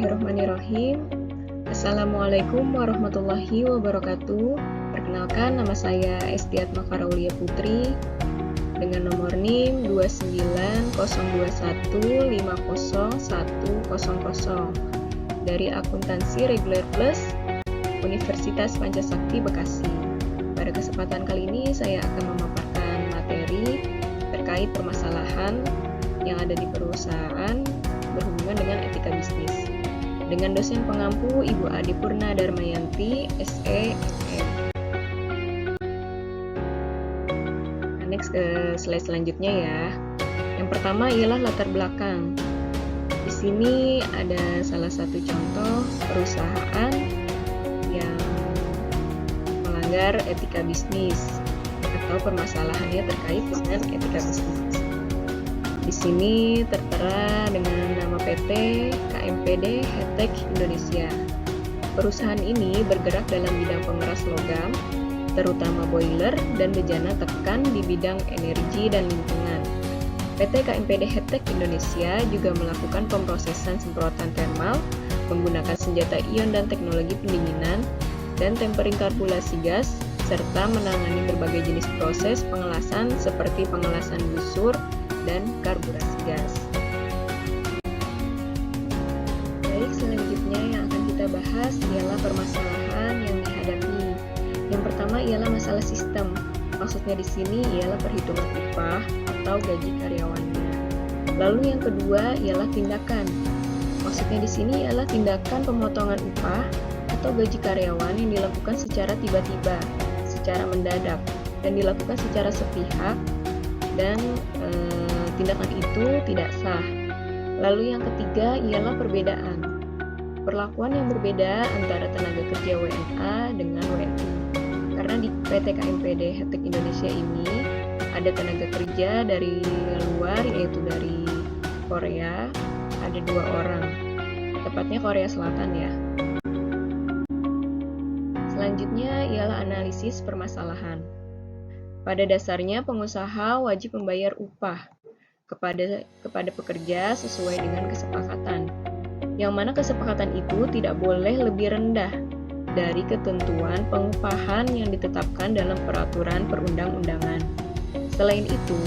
Bismillahirrahmanirrahim. Assalamualaikum warahmatullahi wabarakatuh. Perkenalkan, nama saya Estiat Makaraulia Putri dengan nomor NIM 29021500100 dari Akuntansi Reguler Plus Universitas Pancasakti Bekasi. Pada kesempatan kali ini saya akan memaparkan materi terkait permasalahan yang ada di perusahaan berhubungan dengan etika bisnis dengan dosen pengampu Ibu Adi Purna Darmayanti, SE, FM. Next ke slide selanjutnya ya. Yang pertama ialah latar belakang. Di sini ada salah satu contoh perusahaan yang melanggar etika bisnis atau permasalahannya terkait dengan etika bisnis. Di sini tertera dengan nama PT KMPD Hetek Indonesia. Perusahaan ini bergerak dalam bidang pengeras logam, terutama boiler dan bejana tekan di bidang energi dan lingkungan. PT KMPD Hetek Indonesia juga melakukan pemrosesan semprotan thermal menggunakan senjata ion dan teknologi pendinginan dan tempering karbulasi gas, serta menangani berbagai jenis proses pengelasan seperti pengelasan busur dan karburasi gas. Baik, selanjutnya yang akan kita bahas ialah permasalahan yang dihadapi. Yang pertama ialah masalah sistem. Maksudnya di sini ialah perhitungan upah atau gaji karyawannya. Lalu yang kedua ialah tindakan. Maksudnya di sini ialah tindakan pemotongan upah atau gaji karyawan yang dilakukan secara tiba-tiba, secara mendadak, dan dilakukan secara sepihak dan tindakan itu tidak sah. Lalu yang ketiga ialah perbedaan. Perlakuan yang berbeda antara tenaga kerja WNA dengan WNI. Karena di PT KMPD Hetek Indonesia ini ada tenaga kerja dari luar, yaitu dari Korea, ada 2 orang. Tepatnya Korea Selatan ya. Selanjutnya ialah analisis permasalahan. Pada dasarnya pengusaha wajib membayar upah kepada pekerja sesuai dengan kesepakatan, yang mana kesepakatan itu tidak boleh lebih rendah dari ketentuan pengupahan yang ditetapkan dalam peraturan perundang-undangan. Selain itu,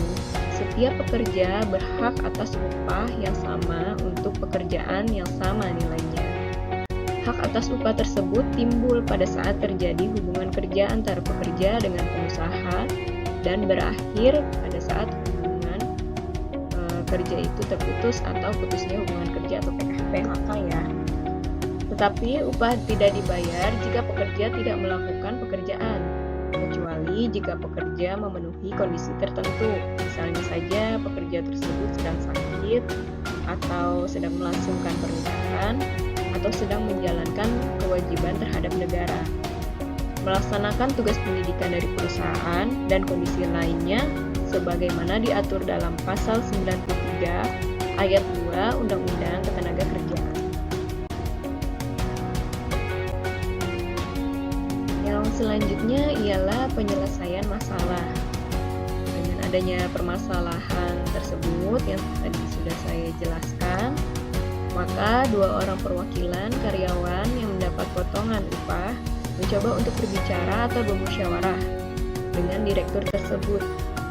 setiap pekerja berhak atas upah yang sama untuk pekerjaan yang sama nilainya. Hak atas upah tersebut timbul pada saat terjadi hubungan kerja antara pekerja dengan pengusaha dan berakhir pada saat kerja itu terputus atau putusnya hubungan kerja atau PHK ya. Tetapi upah tidak dibayar jika pekerja tidak melakukan pekerjaan, kecuali jika pekerja memenuhi kondisi tertentu. Misalnya saja pekerja tersebut sedang sakit, atau sedang melangsungkan pernikahan, atau sedang menjalankan kewajiban terhadap negara, melaksanakan tugas pendidikan dari perusahaan, dan kondisi lainnya sebagaimana diatur dalam pasal 93 ayat 2 Undang-Undang Ketenagakerjaan. Yang selanjutnya ialah penyelesaian masalah. Dengan adanya permasalahan tersebut yang tadi sudah saya jelaskan, maka 2 orang perwakilan karyawan yang mendapat potongan upah mencoba untuk berbicara atau bermusyawarah dengan direktur tersebut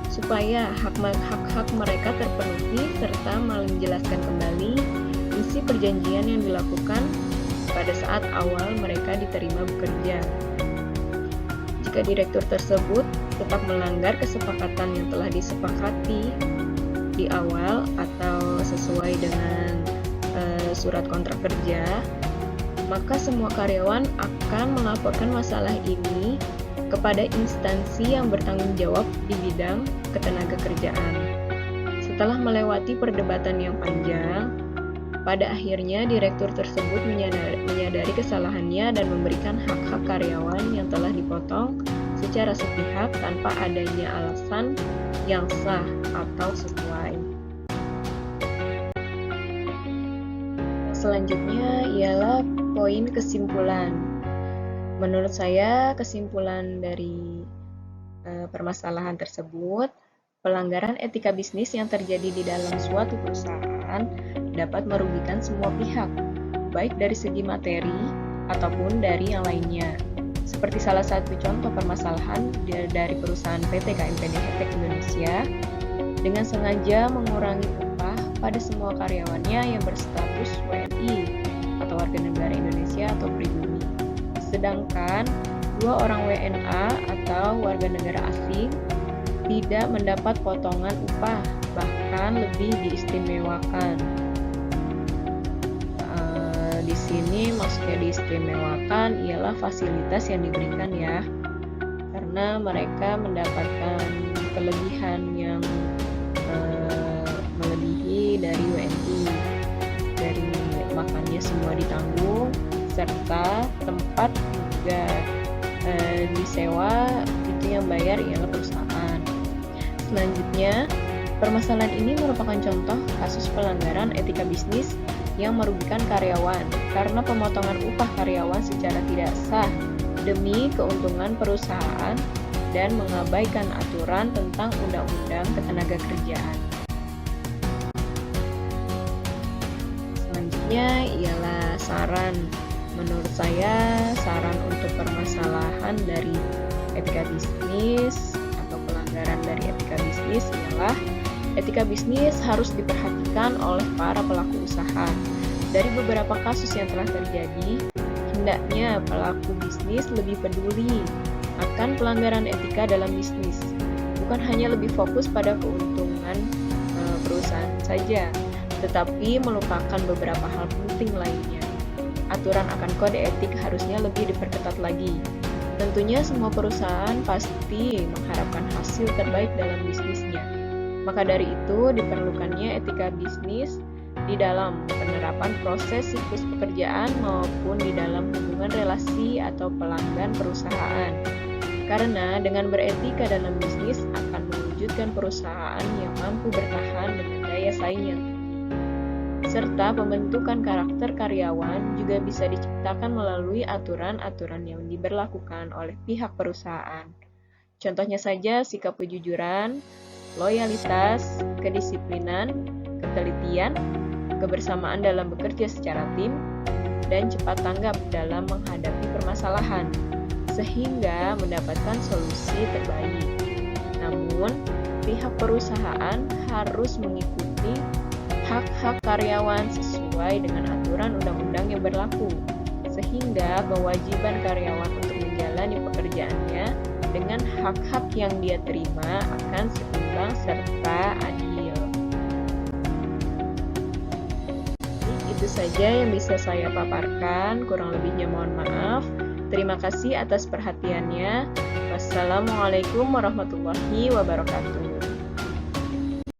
supaya hak-hak mereka terpenuhi serta menjelaskan kembali isi perjanjian yang dilakukan pada saat awal mereka diterima bekerja. Jika direktur tersebut tetap melanggar kesepakatan yang telah disepakati di awal atau sesuai dengan surat kontrak kerja, maka semua karyawan akan melaporkan masalah ini kepada instansi yang bertanggung jawab di bidang ketenagakerjaan. Setelah melewati perdebatan yang panjang, pada akhirnya direktur tersebut menyadari kesalahannya dan memberikan hak-hak karyawan yang telah dipotong secara sepihak tanpa adanya alasan yang sah atau sesuai. Selanjutnya ialah poin kesimpulan. Menurut saya, kesimpulan dari permasalahan tersebut, pelanggaran etika bisnis yang terjadi di dalam suatu perusahaan dapat merugikan semua pihak, baik dari segi materi ataupun dari yang lainnya. Seperti salah satu contoh permasalahan dari perusahaan PT KMPD Hektek Indonesia dengan sengaja mengurangi upah pada semua karyawannya yang berstatus WNI atau warga negara Indonesia atau pribumi. Sedangkan 2 orang WNA atau warga negara asing tidak mendapat potongan upah, bahkan lebih diistimewakan. Di sini maksudnya diistimewakan ialah fasilitas yang diberikan ya, karena mereka mendapatkan kelebihan yang melebihi dari WNI, dari makannya semua ditanggung, serta tempat juga disewa, itu yang bayar ialah perusahaan. Selanjutnya, permasalahan ini merupakan contoh kasus pelanggaran etika bisnis yang merugikan karyawan karena pemotongan upah karyawan secara tidak sah demi keuntungan perusahaan dan mengabaikan aturan tentang undang-undang ketenagakerjaan. Selanjutnya ialah saran. Menurut saya, saran untuk permasalahan dari etika bisnis atau pelanggaran dari etika bisnis ialah etika bisnis harus diperhatikan oleh para pelaku usaha. Dari beberapa kasus yang telah terjadi, hendaknya pelaku bisnis lebih peduli akan pelanggaran etika dalam bisnis, bukan hanya lebih fokus pada keuntungan perusahaan saja, tetapi melupakan beberapa hal penting lainnya. Aturan akan kode etik harusnya lebih diperketat lagi. Tentunya semua perusahaan pasti mengharapkan hasil terbaik dalam bisnisnya. Maka dari itu diperlukannya etika bisnis di dalam penerapan proses siklus pekerjaan maupun di dalam hubungan relasi atau pelanggan perusahaan. Karena dengan beretika dalam bisnis akan mewujudkan perusahaan yang mampu bertahan dengan daya saing yang tinggi. Serta pembentukan karakter karyawan juga bisa diciptakan melalui aturan-aturan yang diberlakukan oleh pihak perusahaan. Contohnya saja sikap kejujuran, loyalitas, kedisiplinan, ketelitian, kebersamaan dalam bekerja secara tim, dan cepat tanggap dalam menghadapi permasalahan, sehingga mendapatkan solusi terbaik. Namun, pihak perusahaan harus mengikuti hak-hak karyawan sesuai dengan aturan undang-undang yang berlaku, sehingga kewajiban karyawan untuk menjalani pekerjaannya dengan hak-hak yang dia terima akan seimbang serta adil. Itu saja yang bisa saya paparkan, kurang lebihnya mohon maaf. Terima kasih atas perhatiannya. Wassalamualaikum warahmatullahi wabarakatuh.